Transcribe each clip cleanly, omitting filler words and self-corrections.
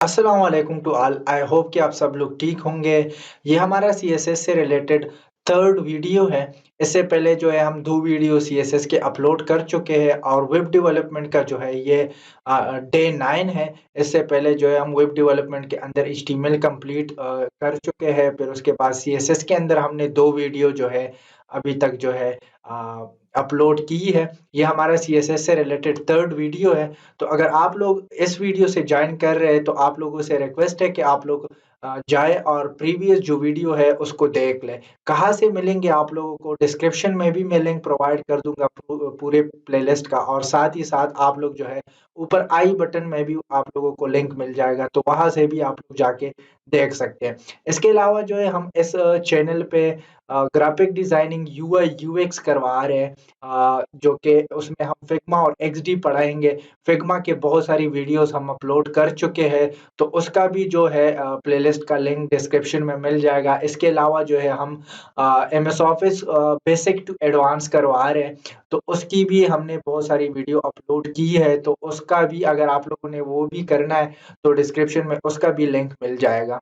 अस्सलाम वालेकुम to all. I hope कि आप सब लोग ठीक होंगे। ये हमारा सीएसएस से रिलेटेड थर्ड वीडियो है। इससे पहले जो है हम 2 वीडियो सीएसएस के अपलोड कर चुके हैं और वेब डेवलपमेंट का जो है ये डे 9 है। इससे पहले जो है हम वेब डेवलपमेंट के अंदर एचटीएमएल कंप्लीट कर चुके हैं। फिर उसके बाद सीएसएस के अंदर हमने 2 वीडियो जो है अभी तक जो है अपलोड की है। ये हमारा सीएसएस से रिलेटेड थर्ड वीडियो है। तो अगर आप लोग इस वीडियो से ज्वाइन कर रहे हैं तो आप लोगों से रिक्वेस्ट है कि आप लोग जाए और प्रीवियस जो वीडियो है उसको देख लें। कहाँ से मिलेंगे आप लोगों को? डिस्क्रिप्शन में भी मैं लिंक प्रोवाइड कर दूंगा पूरे प्लेलिस्ट का, और साथ ही साथ आप लोग जो है ऊपर आई बटन में भी आप लोगों को लिंक मिल जाएगा, तो वहां से भी आप लोग जाके देख सकते हैं। इसके अलावा जो है हम इस चैनल पे ग्राफिक डिजाइनिंग यूआई यूएक्स करवा रहे हैं, जो कि उसमें हम फिग्मा और एक्सडी पढ़ाएंगे। फिग्मा के बहुत सारी वीडियोस हम अपलोड कर चुके हैं, तो उसका भी जो है प्लेलिस्ट का लिंक डिस्क्रिप्शन में मिल जाएगा। इसके अलावा जो है हम MS office basic to advance करवा रहे हैं, तो उसकी भी हमने बहुत सारी वीडियो अपलोड की है, तो उसका भी अगर आप लोगों ने वो भी करना है तो डिस्क्रिप्शन में उसका भी लिंक मिल जाएगा।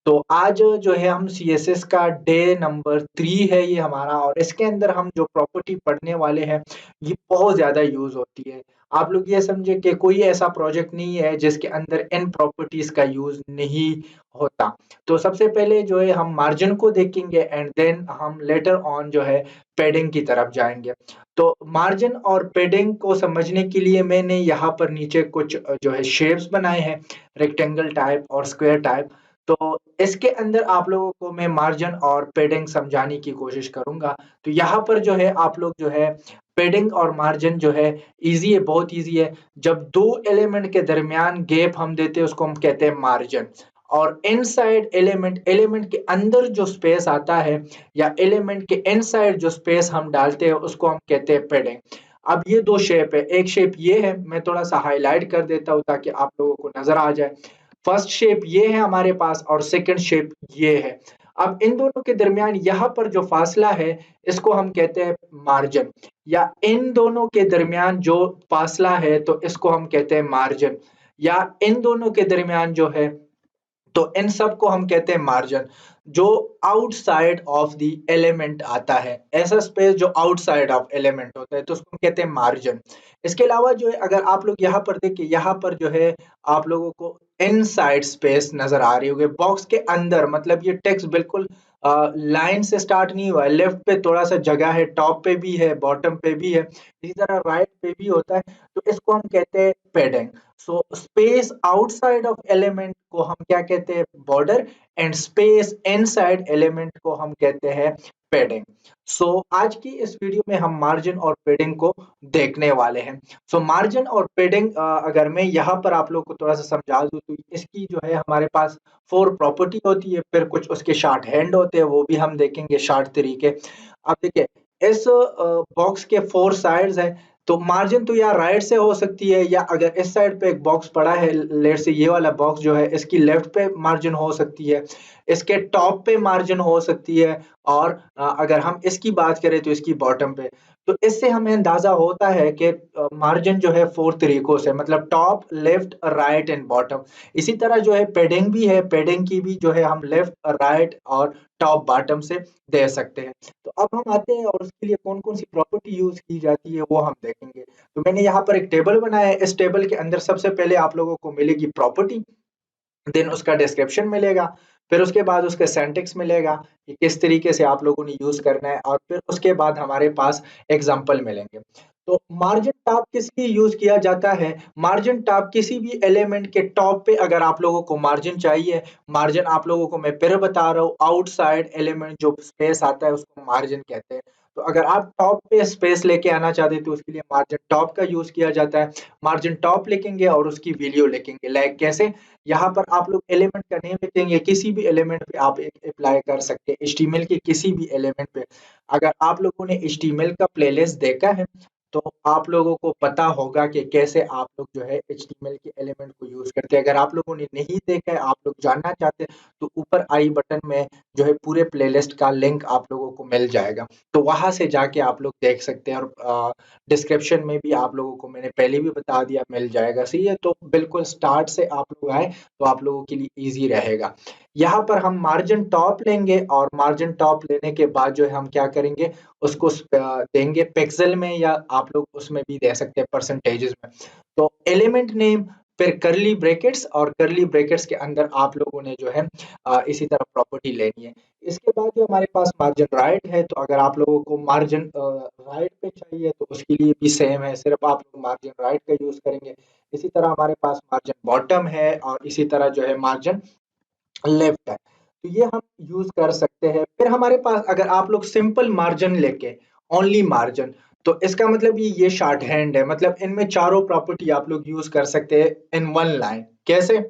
तो आज जो है हम सीएसएस का डे नंबर 3 है ये हमारा, और इसके अंदर हम जो प्रॉपर्टी पढ़ने वाले हैं ये बहुत ज़्यादा यूज़ होती है। आप लोग ये समझे कि कोई ऐसा प्रोजेक्ट नहीं है जिसके अंदर इन प्रॉपर्टीज़ का यूज़ नहीं होता। तो सबसे पहले जो है हम मार्जिन को देखेंगे एंड देन हम लेटर ऑन जो है पैडिंग की तरफ जाएँगे। तो मार्जिन और पैडिंग को समझने के लिए मैंने यहाँ पर नीचे कुछ जो है शेप्स बनाए हैं, रेक्टेंगल टाइप और स्क्वायर टाइप। तो इसके अंदर आप लोगों को मैं मार्जिन और पैडिंग समझाने की कोशिश करूँगा। तो यहाँ पर जो है आप लोग जो है पैडिंग और मार्जिन जो है ईज़ी है, बहुत ईज़ी है। जब 2 एलिमेंट के दरमियान गैप हम देते हैं उसको हम कहते हैं मार्जिन, और इनसाइड एलिमेंट एलिमेंट के अंदर जो स्पेस आता है या एलिमेंट के इनसाइड जो स्पेस हम डालते हैं उसको हम कहते हैं पैडिंग। अब ये 2 शेप है, एक शेप ये है, मैं थोड़ा-सा हाइलाइट कर देता हूँ ताकि आप लोगों को नज़र आ जाए। फर्स्ट शेप ये है हमारे पास और सेकंड शेप ये है। अब इन दोनों के दरमियान यहाँ पर जो फासला है इसको हम कहते हैं मार्जिन, या इन दोनों के दरमियान जो फासला है तो इसको हम कहते हैं मार्जिन, या इन दोनों के दरमियान जो है तो इन सब को हम कहते हैं मार्जिन। जो आउटसाइड ऑफ द एलिमेंट आता है, ऐसा स्पेस जो आउटसाइड ऑफ एलिमेंट होता है तो उसको हम कहते हैं मार्जिन। इसके अलावा जो है अगर आप लोग यहाँ पर देखिए, यहाँ पर जो है आप लोगों को इनसाइड स्पेस नजर आ रही होगी बॉक्स के अंदर, मतलब ये टेक्स्ट बिल्कुल लाइन से स्टार्ट नहीं हुआ है। लेफ्ट पे थोड़ा सा जगह है, टॉप पे भी है, बॉटम पे भी है, इसी तरह राइट पे भी होता है, तो इसको हम कहते हैं padding. So space outside of element को हम क्या कहते हैं? Border. And space inside element को हम कहते हैं पैडिंग। सो आज की इस वीडियो में हम मार्जिन और पैडिंग को देखने वाले हैं। सो मार्जिन और पैडिंग अगर मैं यहाँ पर आप लोग को थोड़ा सा समझा दूं तो इसकी जो है हमारे पास 4 प्रॉपर्टी होती है, फिर कुछ उसके शॉर्ट हैंड होते हैं, वो भी हम देखेंगे शॉर्ट तरीके। अब देखिए, इस बॉक्स के 4 साइड्स हैं, तो मार्जिन तो या राइट से हो सकती है, या अगर इस साइड पे एक बॉक्स पड़ा है, लेट से ये वाला बॉक्स जो है इसकी लेफ्ट पे मार्जिन हो सकती है, इसके टॉप पे मार्जिन हो सकती है, और अगर हम इसकी बात करें तो इसकी बॉटम पे। तो इससे हमें अंदाजा होता है कि मार्जिन जो है 4 तरीकों से, मतलब top, left, right and bottom. इसी तरह जो है पैडिंग भी है, पैडिंग की भी जो है हम लेफ्ट, राइट और टॉप बॉटम से दे सकते हैं। तो अब हम आते हैं और उसके लिए कौन-कौन सी प्रॉपर्टी यूज़ की जाती है वो हम देखेंगे। तो मैंने यहाँ पर एक टेबल बनाया है, इस टेबल के अंदर सबसे पहले आप लोगों को मिलेगी प्रॉपर्टी, देन उसका डिस्क्रिप्शन मिलेगा, फिर उसके बाद उसका सिंटैक्स मिलेगा कि किस तरीके से आप लोगों ने यूज़ करना है, और फिर उसके बाद हमारे पास एग्ज़ाम्पल मिलेंगे। तो मार्जिन टॉप किस लिए यूज़ किया जाता है? मार्जिन टॉप किसी भी एलिमेंट के टॉप पे अगर आप लोगों को मार्जिन चाहिए, मार्जिन आप लोगों को मैं फिर बता रहा हूँ, आउटसाइड एलिमेंट जो स्पेस आता है उसको मार्जिन कहते हैं। तो अगर आप टॉप पे स्पेस लेके आना चाहते हैं तो उसके लिए मार्जिन टॉप का यूज़ किया जाता है। मार्जिन टॉप लिखेंगे और उसकी वैल्यू लिखेंगे, लाइक कैसे? यहाँ पर आप लोग एलिमेंट का नेम लिखेंगे, किसी भी एलिमेंट पे आप अप्लाई कर सकते हैं, एचटीएमएल के किसी भी एलिमेंट पे। अगर आप लोगों ने एचटीएमएल का प्लेलिस्ट देखा है तो आप लोगों को पता होगा कि कैसे आप लोग जो है HTML के एलिमेंट को यूज करते हैं। अगर आप लोगों ने नहीं देखा है, आप लोग जानना चाहते हैं, तो ऊपर आई बटन में जो है पूरे प्लेलिस्ट का लिंक आप लोगों को मिल जाएगा, तो वहां से जाके आप लोग देख सकते हैं। और डिस्क्रिप्शन में भी आप लोगों को मैंने पहले भी बता दिया, मिल जाएगा। सही है, तो बिल्कुल स्टार्ट से आप लोग आए तो आप लोगों के लिए इजी रहेगा। यहाँ पर हम मार्जिन टॉप लेंगे और मार्जिन टॉप लेने के बाद जो है हम क्या करेंगे, उसको देंगे पिक्सल में, या आप लोग उसमें भी दे सकते हैं परसेंटेजेस में। तो एलिमेंट नेम, फिर करली ब्रैकेट्स, और करली ब्रैकेट्स के अंदर आप लोगों ने जो है इसी तरह प्रॉपर्टी लेनी है। इसके बाद जो हमारे पास मार्जिन राइट है, तो अगर आप लोगों को मार्जिन राइट पे चाहिए तो उसके लिए भी सेम है, सिर्फ आप लोग मार्जिन राइट का यूज करेंगे। इसी तरह हमारे पास मार्जिन बॉटम है, और इसी तरह जो है मार्जिन लेफ्ट है, तो ये हम यूज कर सकते हैं। फिर हमारे पास अगर आप लोग सिंपल मार्जिन लेके, ओनली मार्जिन, तो इसका मतलब ये शॉर्ट हैंड है, मतलब इनमें चारों प्रॉपर्टी आप लोग यूज कर सकते हैं इन वन लाइन। कैसे?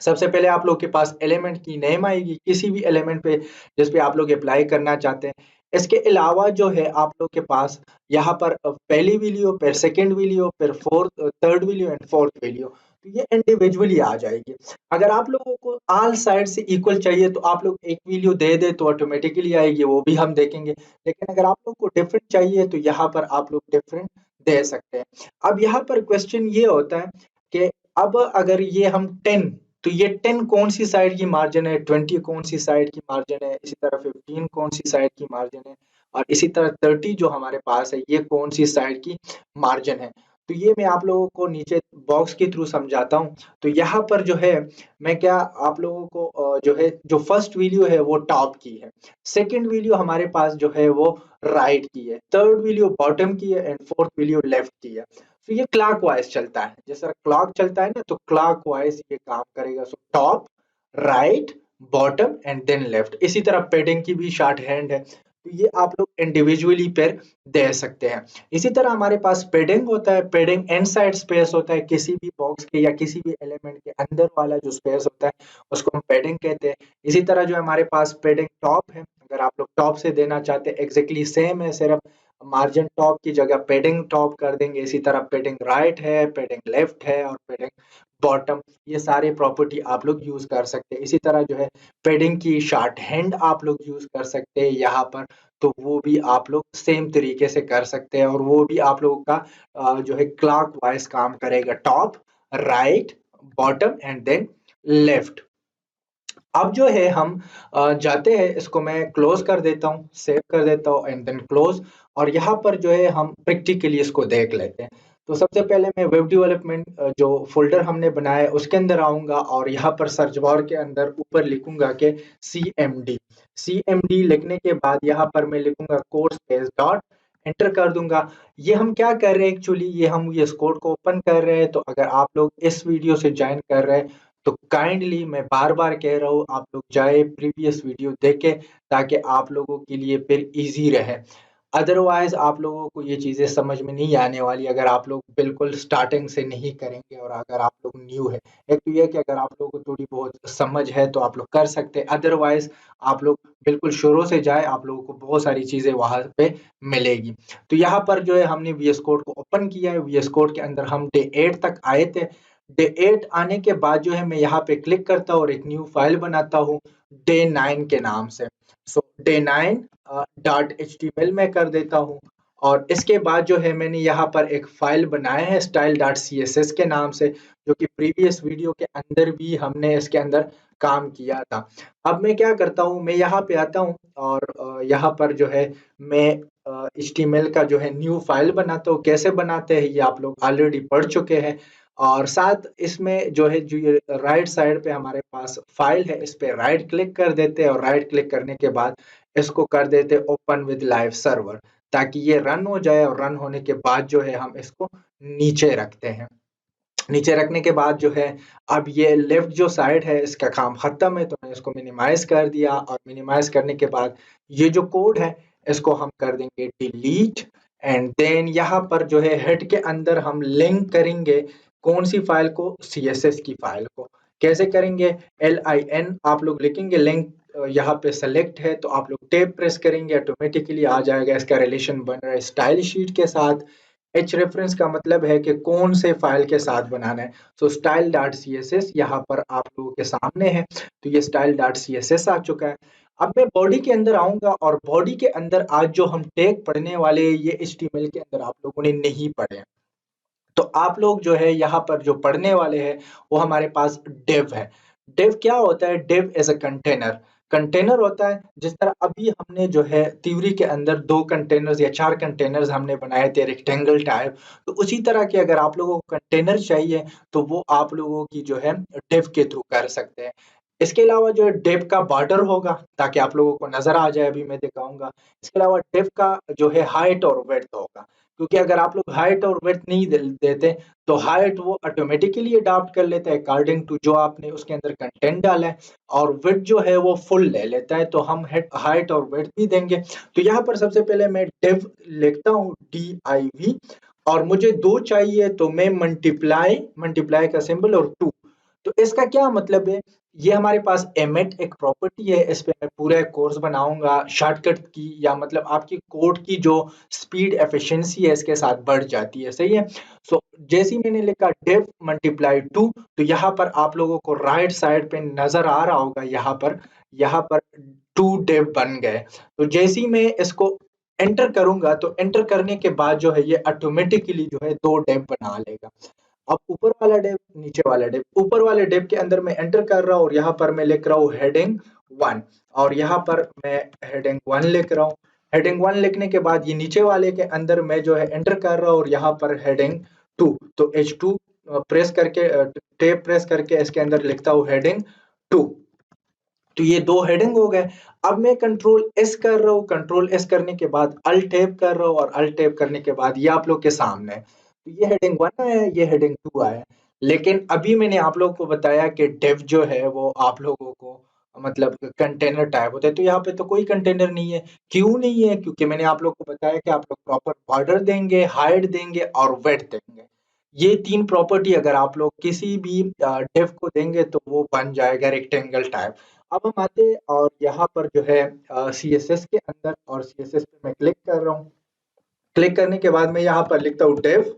सबसे पहले आप लोग के पास एलिमेंट की नेम आएगी किसी भी एलिमेंट पे जिस पे आप लोग अप्लाई करना चाहते हैं। इसके अलावा जो है आप लोग के पास यहाँ पर पहली वैल्यू, फिर सेकंड वैल्यू, फिर fourth, third value and fourth value, तो ये इंडिविजुअली आ जाएगी। अगर आप लोगों को ऑल साइड से इक्वल चाहिए तो आप लोग एक वैल्यू दे दे तो ऑटोमेटिकली आएगी, वो भी हम देखेंगे। लेकिन अगर आप लोग को डिफरेंट चाहिए तो यहाँ पर आप लोग डिफरेंट दे सकते हैं। अब यहाँ पर क्वेश्चन ये होता है कि अब अगर ये हम 10, तो ये 10 कौन सी साइड की मार्जिन है, 20 कौन सी साइड की मार्जिन है, इसी तरह 15 कौन सी साइड की मार्जिन है, और इसी तरह 30 जो हमारे पास है ये कौन सी साइड की मार्जिन है। तो ये मैं आप लोगों को नीचे बॉक्स के थ्रू समझाता हूँ। तो यहाँ पर जो है मैं क्या आप लोगों को जो है, जो फर्स्ट वीडियो है वो टॉप की है, सेकंड वीडियो हमारे पास जो है वो राइट की है, थर्ड वीडियो बॉटम की है, एंड फोर्थ वीडियो लेफ्ट की है। तो ये क्लॉक वाइज चलता है, जैसा क्लॉक चलता है ना, तो क्लॉक वाइज ये काम करेगा। So top, right, bottom and then left. इसी तरह पेडिंग की भी शॉर्ट हैंड है, तो ये आप लोग इंडिविजुअली पेर दे सकते हैं। इसी तरह हमारे पास पेडिंग होता है, पेडिंग इनसाइड स्पेस होता है, किसी भी बॉक्स के या किसी भी एलिमेंट के अंदर वाला जो स्पेस होता है उसको हम पेडिंग कहते हैं। इसी तरह जो हमारे पास पेडिंग टॉप है, अगर आप लोग टॉप से देना चाहते हैं एग्जैक्टली सेम है, सिर्फ मार्जिन टॉप की जगह पेडिंग टॉप कर देंगे। इसी तरह पेडिंग राइट है, पेडिंग लेफ्ट है, और पेडिंग बॉटम, ये सारे प्रॉपर्टी आप लोग यूज कर सकते हैं। इसी तरह जो है पेडिंग की शॉर्ट हैंड आप लोग यूज कर सकते हैं यहाँ पर, तो वो भी आप लोग सेम तरीके से कर सकते हैं, और वो भी आप लोगों का जो है क्लॉक वाइज काम करेगा, top, right, bottom and then left. अब जो है हम जाते हैं, इसको मैं क्लोज कर देता हूँ, सेव कर देता हूँ एंड देन क्लोज। और यहाँ पर जो है हम प्रैक्टिकली इसको देख लेते हैं। तो सबसे पहले मैं वेब डेवलपमेंट जो फोल्डर हमने बनाया है उसके अंदर आऊंगा, और यहाँ पर सर्च बार के अंदर ऊपर लिखूंगा कि CMD। CMD लिखने के बाद यहाँ पर मैं लिखूंगा कोड स्पेस डॉट, एंटर कर दूंगा। ये हम क्या कर रहे हैं एक्चुअली, ये हम ये कोड को ओपन कर रहे हैं। तो अगर आप लोग इस वीडियो से ज्वाइन कर रहे हैं तो काइंडली मैं बार बार कह रहा हूँ आप लोग जाए प्रीवियस वीडियो देखें, ताकि आप लोगों के लिए फिर इजी रहे। अदरवाइज आप लोगों को ये चीजें समझ में नहीं आने वाली अगर आप लोग बिल्कुल स्टार्टिंग से नहीं करेंगे, और अगर आप लोग न्यू है। एक तो ये कि अगर आप लोगों को थोड़ी बहुत समझ है तो आप लोग कर सकते हैं, अदरवाइज आप लोग बिल्कुल शुरू से जाए, आप लोगों को बहुत सारी चीजें वहां पे मिलेगी। तो यहाँ पर जो है हमने VS कोड को ओपन किया है, VS कोड के अंदर हम डे 8 तक आए थे। डे 8 आने के बाद जो है मैं यहाँ पे क्लिक करता हूँ और एक न्यू फाइल बनाता हूँ डे 9 के नाम से। सो डे 9 .html में कर देता हूँ। और इसके बाद जो है मैंने यहाँ पर एक फाइल बनाया है style.css के नाम से, जो कि प्रीवियस वीडियो के अंदर भी हमने इसके अंदर काम किया था। अब मैं क्या करता हूँ, मैं यहाँ पे आता हूँ और यहाँ पर जो है मैं HTML का जो है न्यू फाइल बनाता हूँ। कैसे बनाते हैं ये आप लोग ऑलरेडी पढ़ चुके हैं। और साथ इसमें जो है जो ये राइट साइड पे हमारे पास फाइल है, इस पे राइट क्लिक कर देते हैं, और राइट क्लिक करने के बाद इसको कर देते हैं ओपन विद लाइव सर्वर, ताकि ये रन हो जाए। और रन होने के बाद जो है हम इसको नीचे रखते हैं। नीचे रखने के बाद जो है अब ये लेफ्ट जो साइड है इसका काम खत्म है, तो मैंने इसको मिनिमाइज कर दिया। और मिनिमाइज करने के बाद ये जो कोड है इसको हम कर देंगे डिलीट। एंड देन यहाँ पर जो है हेड के अंदर हम लिंक करेंगे कौन सी फाइल को, CSS की फाइल को। कैसे करेंगे, LIN आप लोग लिखेंगे, लिंक यहाँ पे सेलेक्ट है तो आप लोग टैब प्रेस करेंगे, ऑटोमेटिकली आ जाएगा। इसका रिलेशन बन रहा है स्टाइल शीट के साथ। एच रेफरेंस का मतलब है कि कौन से फाइल के साथ बनाना है। So style dot C S S यहाँ पर आप लोगों के सामने है, तो ये style dot C S S आ चुका है। अब मैं बॉडी के अंदर आऊंगा और बॉडी के अंदर आज जो हम टैग पढ़ने वाले ये HTML के अंदर आप लोगों ने नहीं पढ़े हैं। तो आप लोग जो है यहाँ पर जो पढ़ने वाले हैं वो हमारे पास डिव है। डिव क्या होता है? Div as a container. Container होता है जिस तरह अभी हमने जो है थ्योरी के अंदर 2 कंटेनर्स या 4 कंटेनर्स हमने बनाए थे रेक्टेंगल टाइप, तो उसी तरह के अगर आप लोगों को कंटेनर चाहिए तो वो आप लोगों की जो है डिव के थ्रू कर सकते हैं। इसके अलावा जो है डिव का बॉर्डर होगा ताकि आप लोगों को नजर आ जाए, अभी मैं दिखाऊंगा। इसके अलावा डिव का जो है हाइट और विड्थ होगा, क्योंकि अगर आप लोग हाइट और विड्थ नहीं देते तो हाइट वो ऑटोमेटिकली अडॉप्ट कर लेता है अकॉर्डिंग टू जो आपने उसके अंदर कंटेंट डाला है, और विड्थ जो है वो फुल ले लेता है, तो हम हाइट और विड्थ भी देंगे। तो यहाँ पर सबसे पहले मैं डिव लिखता हूँ DIV, और मुझे 2 चाहिए तो मैं मल्टीप्लाई, मल्टीप्लाई का सिंबल और 2। तो इसका क्या मतलब है? ये हमारे पास एमिट एक प्रॉपर्टी है, इस पे मैं पूरा एक कोर्स बनाऊंगा शॉर्टकट की, या मतलब आपकी कोड की जो स्पीड एफिशिएंसी है इसके साथ बढ़ जाती है, सही है। सो जैसे ही मैंने लिखा डिव मल्टीप्लाई 2, तो यहाँ पर आप लोगों को राइट साइड पे नजर आ रहा होगा, यहाँ पर 2 डिव बन गए। तो जैसे ही मैं इसको एंटर करूंगा तो एंटर करने के बाद जो है ये ऑटोमेटिकली जो है 2 डिव बना लेगा। अब ऊपर वाला डिव, नीचे वाला डिव, ऊपर वाले डिव के अंदर मैं एंटर कर रहा हूँ और यहाँ पर मैं लिख रहा हूँ हेडिंग 1, और यहाँ पर मैं हेडिंग 1 लिख रहा हूँ। हेडिंग 1 लिखने के बाद ये नीचे वाले के अंदर मैं जो है एंटर कर रहा हूँ और यहाँ पर हेडिंग 2, तो H2 प्रेस करके, टेप प्रेस करके इसके अंदर लिखता हूँ हेडिंग 2। तो ये 2 हेडिंग हो गए। अब मैं कंट्रोल एस कर रहा हूँ, कंट्रोल एस करने के बाद अल्ट टैब कर रहा हूँ, और अल्ट टैब करने के बाद ये आप लोग के सामने है। तो ये हेडिंग 1 आया है, ये हेडिंग 2 आया है। लेकिन अभी मैंने आप लोगों को बताया कि डिव जो है वो आप लोगों को मतलब कंटेनर टाइप होता है, तो यहाँ पे तो कोई कंटेनर नहीं है। क्यों नहीं है? क्योंकि मैंने आप लोग को बताया कि आप लोग प्रॉपर बॉर्डर देंगे, हाइट देंगे और विड्थ देंगे। ये 3 प्रॉपर्टी अगर आप लोग किसी भी डिव को देंगे तो वो बन जाएगा रेक्टेंगल टाइप। अब हम आते हैं और यहाँ पर जो है CSS के अंदर, और CSS पे मैं क्लिक कर रहा हूँ। क्लिक करने के बाद मैं यहाँ पर लिखता हूँ डिव,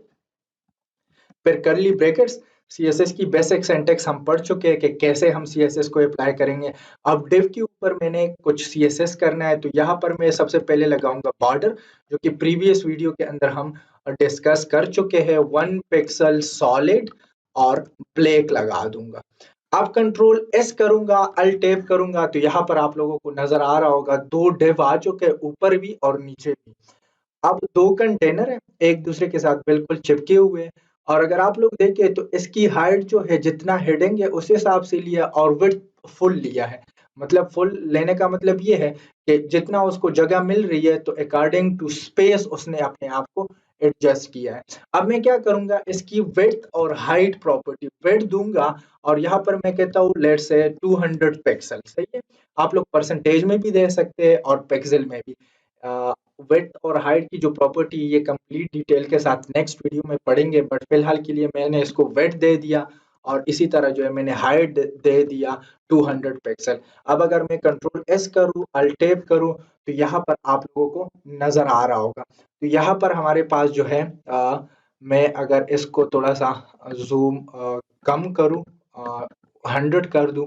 फिर करली ब्रैकेट्स। CSS की बेसिक सिंटैक्स हम पढ़ चुके हैं कि कैसे हम CSS को अप्लाई करेंगे। अब डिव के ऊपर मैंने कुछ CSS करना है, तो यहाँ पर मैं सबसे पहले लगाऊंगा बॉर्डर, जो कि प्रीवियस वीडियो के अंदर हम डिस्कस कर चुके हैं। 1 पिक्सल सॉलिड और ब्लैक लगा दूंगा। अब कंट्रोल एस करूंगा, अल्ट टैब करूंगा, तो यहाँ पर आप लोगों को नजर आ रहा होगा 2 डिव आ चुके हैं, ऊपर भी और नीचे भी। अब 2 कंटेनर हैं, एक दूसरे के साथ बिल्कुल चिपके हुए हैं, और अगर आप लोग देखें तो इसकी हाइट जो है जितना हेडिंग है उस हिसाब से लिया, और विड्थ फुल लिया है। मतलब फुल लेने का मतलब ये है कि जितना उसको जगह मिल रही है तो अकॉर्डिंग टू स्पेस उसने अपने आप को एडजस्ट किया है। अब मैं क्या करूंगा, इसकी विड्थ और हाइट प्रॉपर्टी, विड्थ दूंगा और यहाँ पर मैं कहता हूँ लेट्स से 200 पिक्सल, सही है। आप लोग परसेंटेज में भी दे सकते हैं और पिक्सल में भी। विड्थ और हाइट की जो प्रॉपर्टी, ये कंप्लीट डिटेल के साथ नेक्स्ट वीडियो में पढ़ेंगे, बट फिलहाल के लिए मैंने इसको विड्थ दे दिया, और इसी तरह जो है मैंने हाइट दे दिया 200 पिक्सल। अब अगर मैं कंट्रोल एस करूं, अल्ट टैब करूं, तो यहाँ पर आप लोगों को नजर आ रहा होगा। तो यहाँ पर हमारे पास जो है मैं अगर इसको थोड़ा सा जूम कम करूं, 100 कर दूं,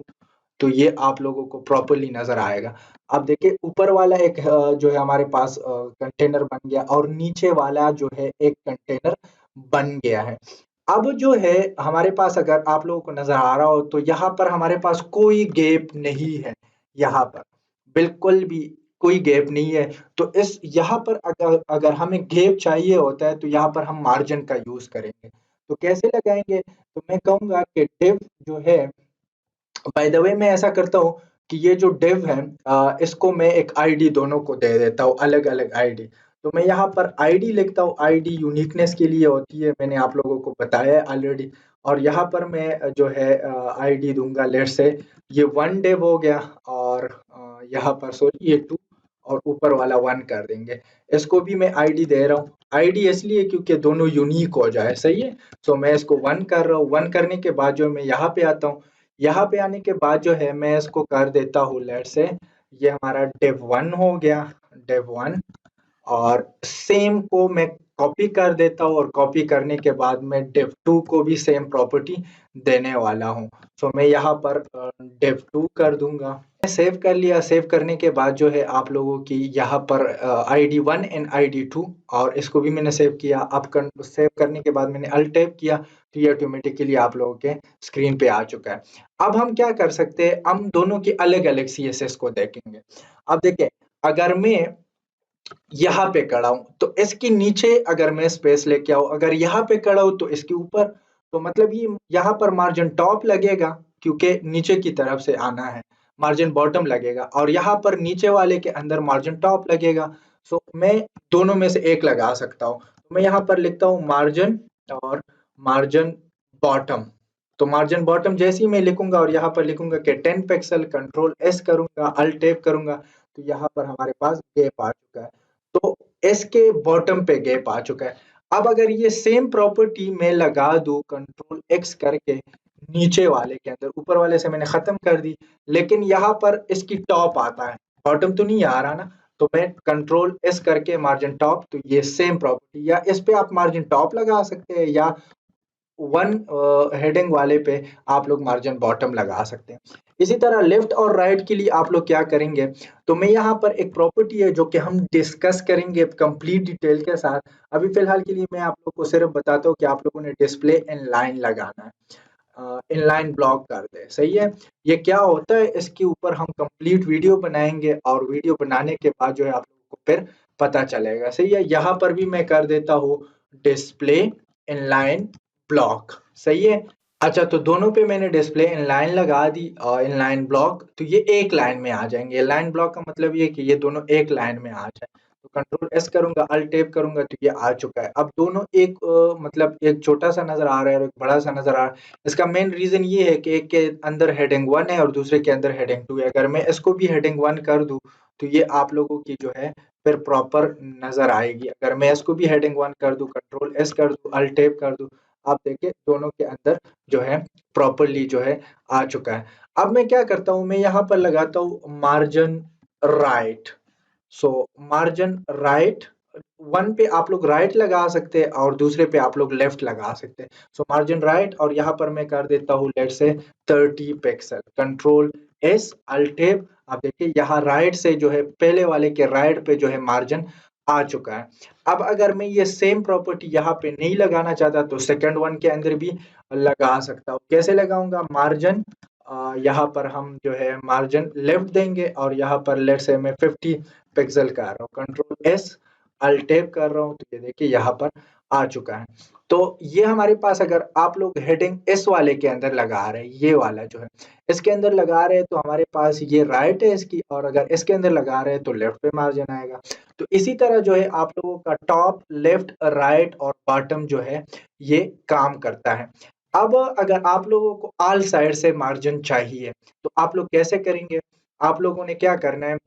तो ये आप लोगों को प्रॉपर्ली नजर आएगा। अब देखिए ऊपर वाला एक जो है हमारे पास कंटेनर बन गया, और नीचे वाला जो है एक कंटेनर बन गया है। अब जो है हमारे पास, अगर आप लोगों को नजर आ रहा हो, तो यहाँ पर हमारे पास कोई गैप नहीं है। यहाँ पर बिल्कुल भी कोई गैप नहीं है। तो इस यहाँ पर अगर अगर हमें गैप चाहिए होता है तो यहाँ पर हम मार्जिन का यूज करेंगे। तो कैसे लगाएंगे? तो मैं कहूंगा कि डिव जो है, बाय द वे मैं ऐसा करता हूँ कि ये जो डिव है इसको मैं एक आईडी दोनों को दे देता हूँ, अलग अलग आईडी। तो मैं यहाँ पर आईडी लिखता हूँ, आईडी यूनिकनेस के लिए होती है, मैंने आप लोगों को बताया है ऑलरेडी। और यहाँ पर मैं जो है आईडी दूंगा, लेट्स से ये 1 डिव हो गया, और यहाँ पर सॉरी ये 2, और ऊपर वाला 1 कर देंगे। इसको भी मैं आईडी दे रहा हूँ, आईडी इसलिए क्योंकि दोनों यूनिक हो जाए, सही है। तो मैं इसको 1 कर रहा हूँ। 1 करने के बाद जो मैं यहाँ पे आता हूँ, यहाँ पे आने के बाद जो है मैं इसको कर देता हूँ लेट्स से, ये हमारा div 1 हो गया, div 1। और सेम को मैं कॉपी कर देता हूँ और कॉपी करने के बाद मैं div2 को भी सेम प्रॉपर्टी देने वाला हूँ। तो मैं यहाँ पर div2 कर दूंगा। मैं सेव कर लिया। सेव करने के बाद जो है आप लोगों की यहाँ पर id1 एंड id2, और इसको भी मैंने सेव किया। अब सेव करने के बाद मैंने अल्ट टैब किया तो ये ऑटोमेटिकली आप लोगों के स्क्रीन पे आ चुका है। अब हम क्या कर सकते हैं, हम दोनों की अलग अलग CSS को देखेंगे। अब देखिए, अगर मैं यहाँ पे खड़ा हूं तो इसके नीचे अगर मैं स्पेस लेके आऊं, अगर यहाँ पे खड़ा हूं तो इसके ऊपर, तो मतलब ये यहाँ पर मार्जिन टॉप लगेगा क्योंकि नीचे की तरफ से आना है, मार्जिन बॉटम लगेगा, और यहाँ पर नीचे वाले के अंदर मार्जिन टॉप लगेगा। सो मैं दोनों में से एक लगा सकता हूँ। तो मैं यहाँ पर लिखता हूँ मार्जिन और मार्जिन बॉटम। तो मार्जिन बॉटम जैसे ही मैं लिखूंगा और यहाँ पर लिखूंगा कि 10 पिक्सल, कंट्रोल एस करूंगा, अल्ट टैब करूंगा, तो यहाँ पर हमारे पास गैप आ चुका है। तो एस के बॉटम पे गैप आ चुका है। अब अगर ये सेम प्रॉपर्टी मैं लगा दूं कंट्रोल एक्स करके नीचे वाले के अंदर, ऊपर वाले से मैंने खत्म कर दी, लेकिन यहाँ पर इसकी टॉप आता है, बॉटम तो नहीं आ रहा ना, तो मैं कंट्रोल एस करके मार्जिन टॉप, तो ये सेम प्रॉपर्टी, या इस पे आप मार्जिन टॉप लगा सकते हैं या वन हेडिंग वाले पे आप लोग मार्जिन बॉटम लगा सकते हैं। इसी तरह लेफ्ट और राइट के लिए आप लोग क्या करेंगे, तो मैं यहाँ पर एक प्रॉपर्टी है जो कि हम डिस्कस करेंगे कंप्लीट डिटेल के साथ। अभी फिलहाल के लिए मैं आप लोग को सिर्फ बताता हूँ कि आप लोगों ने डिस्प्ले इनलाइन लगाना है, इनलाइन ब्लॉक कर दे, सही है। ये क्या होता है, इसके ऊपर हम कंप्लीट वीडियो बनाएंगे और वीडियो बनाने के बाद जो है आप लोगों को फिर पता चलेगा, सही है। यहाँ पर भी मैं कर देता हूँ डिस्प्ले इनलाइन ब्लॉक, सही है। अच्छा, तो दोनों पे मैंने डिस्प्ले इनलाइन लगा दी और इनलाइन ब्लॉक, तो ये एक लाइन में आ जाएंगे। लाइन ब्लॉक का मतलब ये कि ये दोनों एक लाइन में आ जाए। तो कंट्रोल एस करूंगा, अल्ट टैब करूंगा, तो ये आ चुका है। अब दोनों एक मतलब एक छोटा सा नजर आ रहा है और एक बड़ा सा नजर आ रहा है। इसका मेन रीजन ये है कि एक के अंदर हेडिंग 1 है और दूसरे के अंदर हेडिंग 2 है। अगर मैं इसको भी हेडिंग 1 कर दूं तो ये आप लोगों की जो है फिर प्रॉपर नजर आएगी। अगर मैं इसको भी हेडिंग 1 कर दूं, कंट्रोल एस कर दूं, अल्ट टैब कर दूं, आप देखिए दोनों के अंदर जो है प्रॉपरली जो है आ चुका है। अब मैं क्या करता हूं, मैं यहाँ पर लगाता हूं मार्जिन राइट। सो मार्जिन राइट, वन पे आप लोग राइट लगा सकते हैं और दूसरे पे आप लोग लेफ्ट लगा सकते हैं। सो मार्जिन राइट, और यहाँ पर मैं कर देता हूँ let say 30 pixels, control S alt tab. आप देखिए यहाँ राइट से जो है पहले वाले के राइट पे जो है मार्जिन आ चुका है। अब अगर मैं ये सेम प्रॉपर्टी यहाँ पे नहीं लगाना चाहता तो सेकंड वन के अंदर भी लगा सकता हूँ। कैसे लगाऊंगा, मार्जिन यहाँ पर हम जो है मार्जिन लेफ्ट देंगे और यहाँ पर लेट से मैं 50 पिक्सल कर रहा हूँ, कंट्रोल एस अल्ट टैब कर रहा हूँ, तो ये देखिए यहाँ पर आ चुका है। तो ये हमारे पास, अगर आप लोग हेडिंग इस वाले के अंदर लगा रहे हैं, ये वाला जो है इसके अंदर लगा रहे हैं, तो हमारे पास ये राइट है इसकी, और अगर इसके अंदर लगा रहे हैं तो लेफ्ट पे मार्जिन आएगा। तो इसी तरह जो है आप लोगों का टॉप, लेफ्ट, राइट और बॉटम जो है ये काम करता है। अब अगर आप लोगों को ऑल साइड से मार्जिन चाहिए तो आप लोग कैसे करेंगे, आप लोगों ने क्या करना है,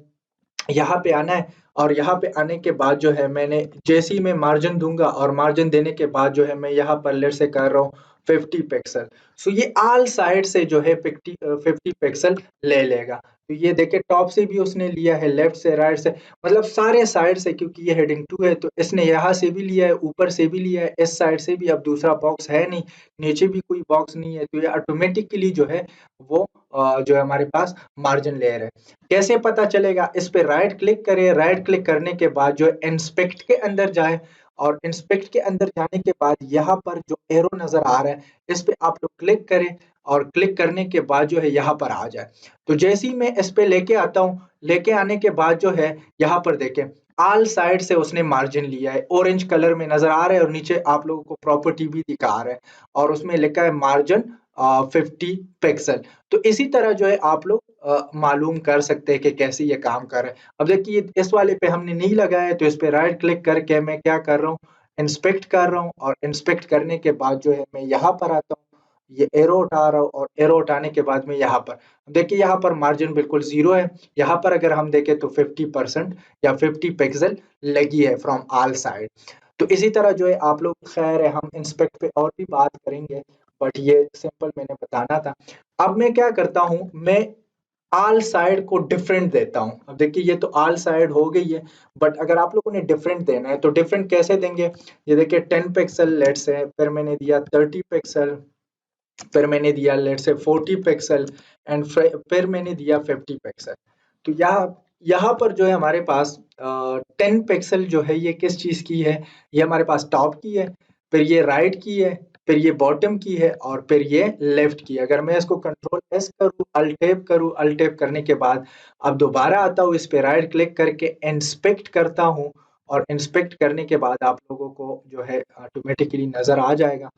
यहाँ पे आना है, और यहाँ पे आने के बाद जो है मैंने जैसे ही मैं मार्जिन दूंगा और मार्जिन देने के बाद जो है मैं यहाँ पर लेट से कर रहा हूँ 50 पिक्सल। सो ये ऑल साइड से जो है 50 पिक्सल ले लेगा। तो ये देखे टॉप से भी उसने लिया है, लेफ्ट से, राइट से, मतलब सारे साइड से, क्योंकि ये हेडिंग 2 है तो इसने यहाँ से भी लिया है, ऊपर से भी लिया है, इस साइड से भी। अब दूसरा बॉक्स है नहीं, नीचे भी कोई बॉक्स नहीं है, तो ये ऑटोमेटिकली जो है वो जो है हमारे पास मार्जिन ले रहे हैं। कैसे पता चलेगा, इस पे राइट क्लिक करें, राइट क्लिक करने के बाद जो इंस्पेक्ट के अंदर जाए, और इंस्पेक्ट के अंदर जाने के बाद यहाँ पर जो एरो नजर आ रहा है इस पे आप लोग क्लिक करें, और क्लिक करने के बाद जो है यहाँ पर आ जाए। तो जैसे ही मैं इस पे लेके आता हूँ, लेके आने के बाद जो है यहाँ पर देखें ऑल साइड से उसने मार्जिन लिया है, ऑरेंज कलर में नजर आ रहा है, और नीचे आप लोगों को प्रॉपर्टी भी दिखा रहा है और उसमें लिखा है मार्जिन 50 पिक्सल। तो इसी तरह जो है आप लोग मालूम कर सकते हैं कि कैसे ये काम कर रहा है। अब देखिए इस वाले पे हमने नहीं लगाया है, तो इस पे राइट क्लिक करके मैं क्या कर रहा हूँ, इंस्पेक्ट कर रहा हूँ, और इंस्पेक्ट करने के बाद जो है मैं यहाँ पर आता हूँ, ये एरो उठा रहा हूँ, और एरो उठाने के बाद में यहाँ पर देखिए यहाँ पर मार्जिन बिल्कुल जीरो है। यहाँ पर अगर हम देखें तो 50% या 50 पिक्सल लगी है फ्रॉम ऑल साइड। तो इसी तरह जो है आप लोग, खैर है हम इंस्पेक्ट पे और भी बात करेंगे, बट ये सिंपल मैंने बताना था। अब मैं क्या करता हूँ, मैं ऑल साइड को डिफरेंट देता हूँ। अब देखिए ये तो ऑल साइड हो गई है, बट अगर आप लोगों ने डिफरेंट देना है तो डिफरेंट कैसे देंगे? ये देखिए 10 पिक्सल लेट्स से, फिर मैंने दिया 30 पिक्सल, फिर मैंने दिया लेट से 40 पिक्सल एंड फिर मैंने दिया 50 पिक्सल। तो यहाँ यहाँ पर जो है हमारे पास 10 पिक्सल जो है ये किस चीज की है? ये हमारे पास टॉप की है, फिर ये राइट की है, फिर ये बॉटम की है और फिर ये लेफ्ट की है। अगर मैं इसको कंट्रोल एस करूँ, अल्ट टैप करने के बाद अब दोबारा आता हूँ, इस पे राइट क्लिक करके इंस्पेक्ट करता हूँ और इंस्पेक्ट करने के बाद आप लोगों को जो है ऑटोमेटिकली नजर आ जाएगा।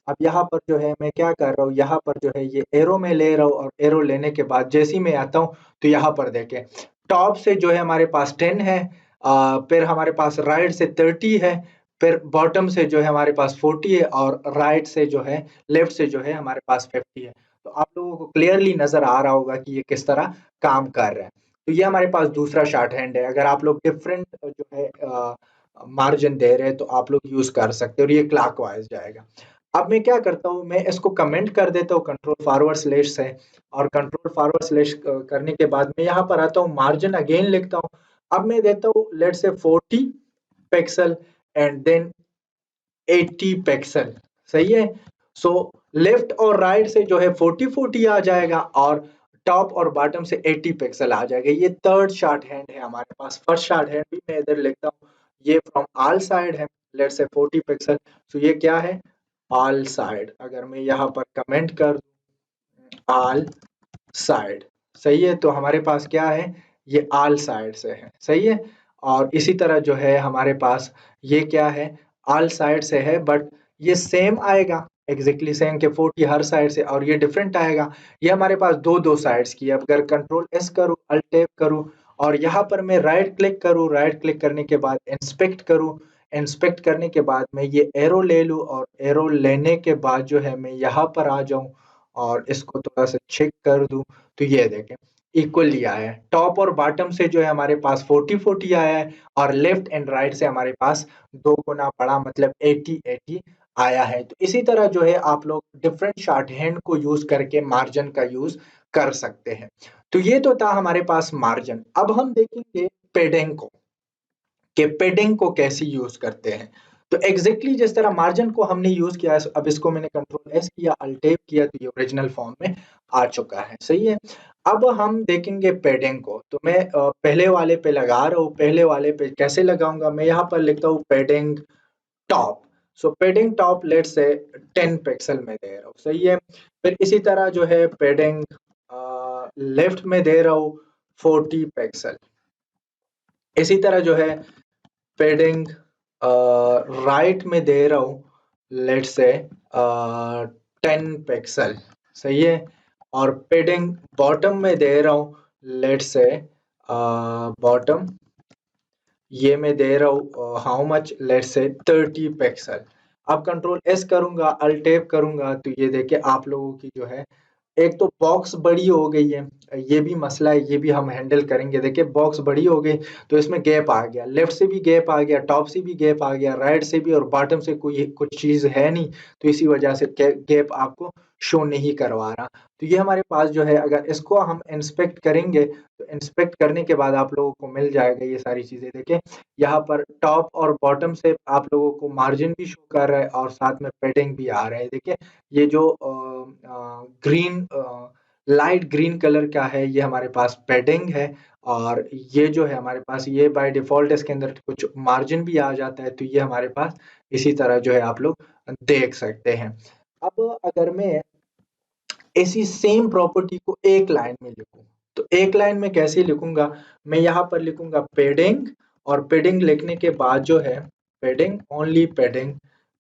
अब यहाँ पर जो है मैं क्या कर रहा हूँ, यहाँ पर जो है ये एरो में ले रहा हूँ और एरो लेने के बाद जैसे ही मैं आता हूँ तो यहाँ पर देखें टॉप से जो है हमारे पास 10 है, फिर हमारे पास राइट से 30 है, फिर बॉटम से जो है हमारे पास 40 है और राइट से जो है लेफ्ट से जो है हमारे पास 50 है। तो आप लोगों को क्लियरली नजर आ रहा होगा कि ये किस तरह काम कर रहा है। तो ये हमारे पास दूसरा शॉर्ट हैंड है। अगर आप लोग डिफरेंट जो है मार्जिन दे रहे हैं तो आप लोग यूज कर सकते हैं और ये क्लॉकवाइज जाएगा। अब मैं क्या करता हूँ, मैं इसको कमेंट कर देता हूँ कंट्रोल फॉरवर्ड स्लैश से, और कंट्रोल फॉरवर्ड स्लैश करने के बाद मैं यहाँ पर आता हूँ, मार्जिन अगेन लिखता हूँ। अब मैं देता हूँ लेट से 40 पिक्सल एंड देन 80 पिक्सल। सही है। सो लेफ्ट और राइट से जो है 40 आ जाएगा और टॉप और बॉटम से 80 पिक्सल आ जाएगा। ये थर्ड शॉर्ट हैंड है हमारे पास। फर्स्ट शॉर्ट हैंड भी मैं इधर लिखता हूँ, ये फ्रॉम ऑल साइड है, लेट से 40 पिक्सल। तो ये क्या है? All side. अगर मैं यहाँ पर कमेंट कर दूं ऑल साइड, सही है, तो हमारे पास क्या है? ये ऑल साइड से है। सही है। और इसी तरह जो है हमारे पास ये क्या है? ऑल साइड से है, बट ये सेम आएगा, एग्जैक्टली सेम के 40 हर साइड से, और ये डिफरेंट आएगा। ये हमारे पास दो दो साइड्स की है। अब अगर कंट्रोल एस करूँ, अल्ट टैप करूँ और यहाँ पर मैं राइट क्लिक करूँ, राइट क्लिक करने के बाद इंस्पेक्ट करूँ, इंस्पेक्ट करने के बाद मैं ये एरो ले लूँ और एरो लेने के बाद जो है मैं यहाँ पर आ जाऊँ और इसको थोड़ा सा चेक कर दूं, तो ये देखें इक्वली आया है। टॉप और बॉटम से जो है हमारे पास 40 आया है और लेफ्ट एंड राइट से हमारे पास दो गुना बड़ा मतलब 80 आया है। तो इसी तरह जो है आप लोग डिफरेंट शॉर्ट हैंड को यूज करके मार्जिन का यूज कर सकते हैं। तो ये तो था हमारे पास मार्जिन। अब हम देखेंगे पेडिंग को, कि पेडिंग को कैसे यूज करते हैं। तो एग्जैक्टली जिस तरह मार्जिन को हमने यूज किया है, अब इसको मैंने कंट्रोल एस किया, अल्ट टैब किया, तो ये ओरिजिनल फॉर्म में आ चुका है। सही है। अब हम देखेंगे पेडिंग को। तो मैं पहले वाले पे लगा रहा हूँ। पहले वाले पे कैसे लगाऊंगा? मैं यहाँ पर लिखता हूँ पेडिंग टॉप। सो पेडिंग टॉप लेट से 10 पिक्सल में दे रहा हूँ। सही है। फिर इसी तरह जो है पेडिंग लेफ्ट में दे रहा हूँ 40 पिक्सल। इसी तरह जो है पेडिंग राइट में दे रहा हूँ लेट से 10 पिक्सल। सही है। और पेडिंग बॉटम में दे रहा हूँ लेट से बॉटम, ये मैं दे रहा हूँ how much, late say 30 pixel. अब कंट्रोल एस करूंगा, अल्ट टैब करूंगा, तो ये देखिए आप लोगों की जो है एक तो बॉक्स बड़ी हो गई है। ये भी मसला है, ये भी हम हैंडल करेंगे। देखिए बॉक्स बड़ी हो गई तो इसमें गैप आ गया, लेफ्ट से भी गैप आ गया, टॉप से भी गैप आ गया, राइट से भी, और बॉटम से कोई कुछ चीज है नहीं, तो इसी वजह से गैप आपको शो नहीं करवा रहा। तो ये हमारे पास जो है, अगर इसको हम इंस्पेक्ट करेंगे तो इंस्पेक्ट करने के बाद आप लोगों को मिल जाएगा ये सारी चीजें। देखिए यहाँ पर टॉप और बॉटम से आप लोगों को मार्जिन भी शो कर रहा है और साथ में पेडिंग भी आ रहा है। देखिए ये जो ग्रीन लाइट ग्रीन कलर का है, ये हमारे पास पेडिंग है, और ये जो है हमारे पास, ये बाय डिफॉल्ट इसके अंदर कुछ मार्जिन भी आ जाता है। तो ये हमारे पास इसी तरह जो है आप लोग देख सकते हैं। अब अगर मैं इसी सेम प्रॉपर्टी को एक लाइन में लिखूं, तो एक लाइन में कैसे लिखूंगा? मैं यहाँ पर लिखूंगा पेडिंग, और पेडिंग लिखने के बाद जो है पेडिंग ओनली पेडिंग,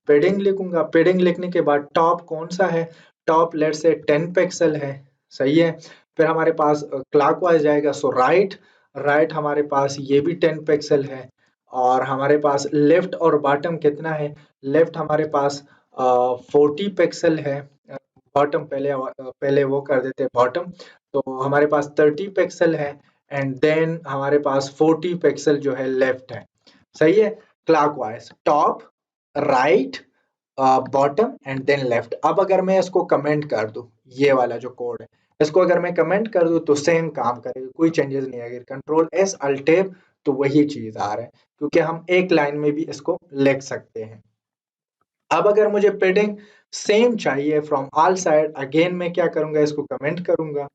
पेडिंग लिखूंगा। पेडिंग लिखने के बाद टॉप कौन सा है? टॉप लेट से 10 पिक्सल है। सही है। फिर हमारे पास क्लॉकवाइज जाएगा, सो राइट, राइट हमारे पास ये भी 10 पिक्सल है। और हमारे पास लेफ्ट और बॉटम कितना है? लेफ्ट हमारे पास 40 पिक्सल है। बॉटम पहले वो कर देते हैं बॉटम, तो हमारे पास 30 पिक्सल है एंड देन हमारे पास 40 पिक्सल जो है लेफ्ट है। सही है। Clockwise top, right, bottom and then left. अब अगर मैं इसको कमेंट कर दूं, ये वाला जो कोड है, इसको अगर मैं कमेंट कर दूँ तो सेम काम करेगा, कोई चेंजेस नहीं आएगा। कंट्रोल एस अल्ट टैब तो वही चीज़ आ रहा है, क्योंकि हम एक लाइन में भी इसको लिख सकते हैं। अब अगर मुझे पैडिंग सेम चाहिए फ्रॉम ऑल साइड, अगेन मैं क्या करूँगा, इसको कमेंट करूँगा।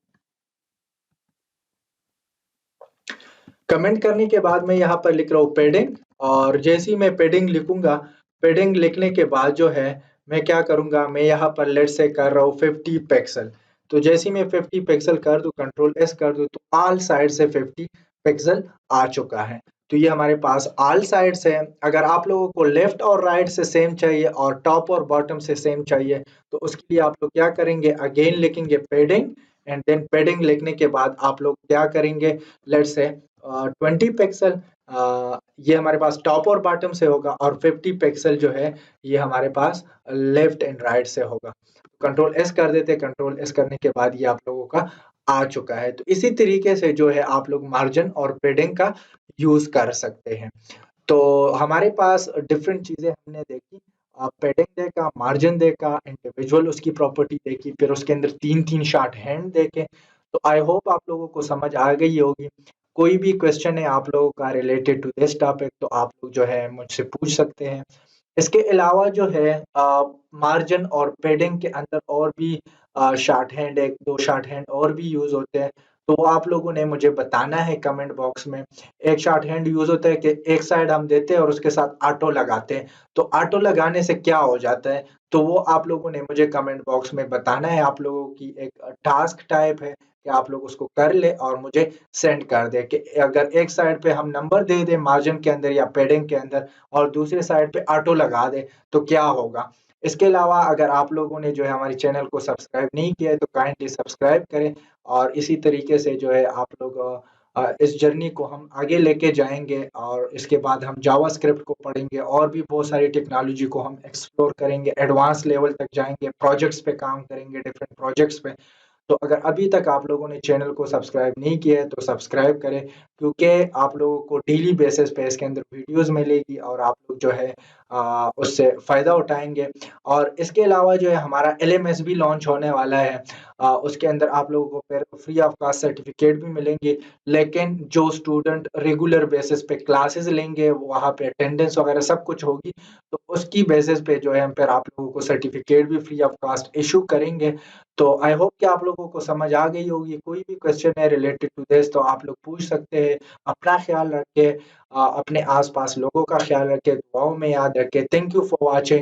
कमेंट करने के बाद मैं यहाँ पर लिख रहा हूँ पैडिंग, और जैसे ही मैं पैडिंग लिखूँगा, पैडिंग लिखने के बाद जो है मैं क्या करूँगा, मैं यहाँ पर लेट्स से कर रहा हूँ 50 पिक्सल। तो जैसे ही मैं 50 पिक्सल कर दूँ, कंट्रोल एस कर दूँ, तो ऑल साइड से 50 पिक्सल आ चुका है। तो ये हमारे पास ऑल साइड्स है। अगर आप लोगों को लेफ्ट और राइट से सेम चाहिए और टॉप और बॉटम से सेम चाहिए, तो उसके लिए आप लोग क्या करेंगे, अगेन लिखेंगे पैडिंग, एंड देन पैडिंग लिखने के बाद आप लोग क्या करेंगे, लेट्स से 20 पिक्सल, ये हमारे पास टॉप और बॉटम से होगा, और 50 पिक्सल जो है ये हमारे पास लेफ्ट एंड राइट से होगा। कंट्रोल एस कर देते, कंट्रोल एस करने के बाद ये आप लोगों का आ चुका है। तो इसी तरीके से जो है आप लोग मार्जिन और पैडिंग का यूज कर सकते हैं। तो हमारे पास डिफरेंट चीजें हमने देखी, पैडिंग देखा, मार्जिन देखा, इंडिविजुअल उसकी प्रॉपर्टी देखी, फिर उसके अंदर 3-3 शॉर्ट हैंड देखे। तो आई होप आप लोगों को समझ आ गई होगी। कोई भी क्वेश्चन है आप लोगों का रिलेटेड टू दिस टॉपिक, तो आप लोग जो है मुझसे पूछ सकते हैं। इसके अलावा जो है मार्जिन और पैडिंग के अंदर और भी शॉर्ट हैंड, 1-2 शॉर्ट हैंड और भी यूज होते हैं, तो वो आप लोगों ने मुझे बताना है कमेंट बॉक्स में। एक शॉर्ट हैंड यूज होता है कि एक साइड हम देते हैं और उसके साथ ऑटो लगाते हैं, तो ऑटो लगाने से क्या हो जाता है, तो वो आप लोगों ने मुझे कमेंट बॉक्स में बताना है। आप लोगों की एक टास्क टाइप है कि आप लोग उसको कर ले और मुझे सेंड कर दे, कि अगर एक साइड पे हम नंबर दे दें मार्जिन के अंदर या पैडिंग के अंदर, और दूसरे साइड पे ऑटो लगा दे, तो क्या होगा। इसके अलावा अगर आप लोगों ने जो है हमारे चैनल को सब्सक्राइब नहीं किया है, तो काइंडली सब्सक्राइब करें, और इसी तरीके से जो है आप लोग इस जर्नी को हम आगे लेके जाएंगे, और इसके बाद हम जावास्क्रिप्ट को पढ़ेंगे, और भी बहुत सारी टेक्नोलॉजी को हम एक्सप्लोर करेंगे, एडवांस लेवल तक जाएंगे, प्रोजेक्ट्स पे काम करेंगे, डिफरेंट प्रोजेक्ट्स पे। तो अगर अभी तक आप लोगों ने चैनल को सब्सक्राइब नहीं किया है, तो सब्सक्राइब करें, क्योंकि आप लोगों को डेली बेसिस पे इसके अंदर वीडियोस मिलेगी, और आप लोग जो है उससे फ़ायदा उठाएँगे। और इसके अलावा जो है हमारा एलएमएस भी लॉन्च होने वाला है। उसके अंदर आप लोगों को फिर फ्री ऑफ कॉस्ट सर्टिफ़िकेट भी मिलेंगे, लेकिन जो स्टूडेंट रेगुलर बेसिस पे क्लासेस लेंगे, वहाँ पे अटेंडेंस वगैरह सब कुछ होगी, तो उसकी बेसिस पे जो है हम फिर आप लोगों को सर्टिफ़िकेट भी फ्री ऑफ कॉस्ट इश्यू करेंगे। तो आई होप कि आप लोगों को समझ आ गई होगी। कोई भी क्वेश्चन है रिलेटेड टू दिस, तो आप लोग पूछ सकते हैं। अपना ख्याल रखें, अपने आस-पास लोगों का ख्याल रखें, दुआओं में याद रखें। Thank you for watching.